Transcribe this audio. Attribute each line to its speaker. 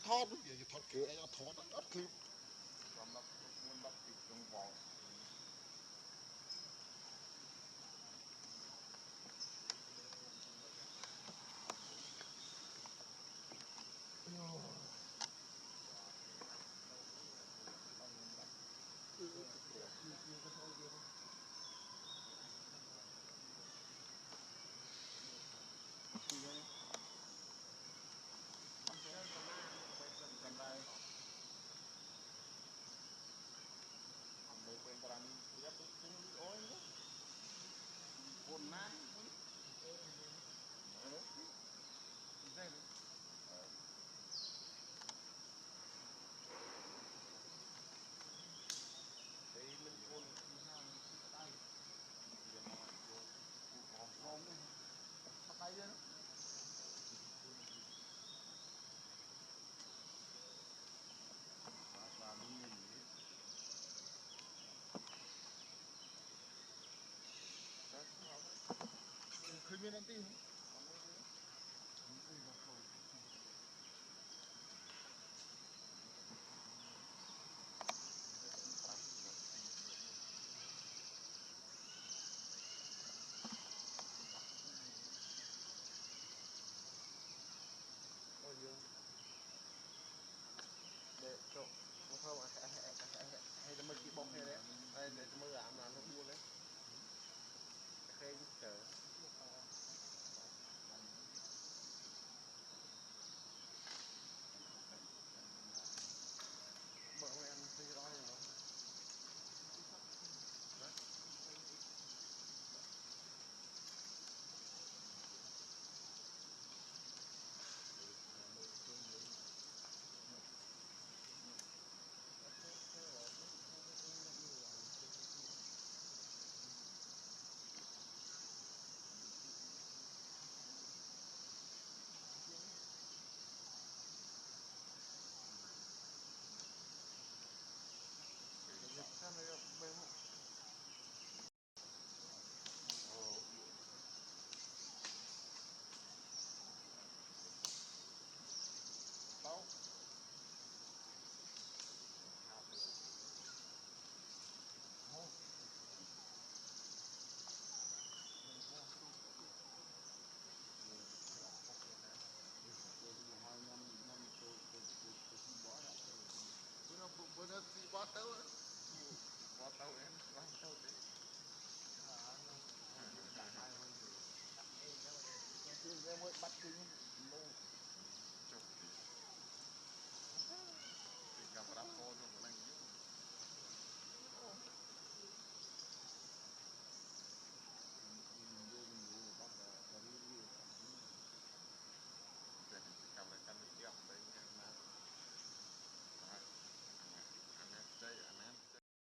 Speaker 1: thon vậy thon kia ai thon đóคือสำหรับmuốn bắt kịp trong vòng gần đâyเป็นประมาณยับเป็นโอ้ยคนนั้นได้เลยแต่มันคนที่ห้ามได้ยังมาโยนผู้กองลงมาไปเลยนะมามีเงินเคยมีนั่นตีเด็กโตมาเข้าให้จะมากี่บอกให้แล้วให้จะมาอาบน้ำทั้งบัวเลยเคยเจอบอกว่าอันที่ร้อยเนาะถ้าไม่ก็ไม่ tao bữa đó đi bó tấu á bó tấu em bó tấu đấy em mới bắt kinh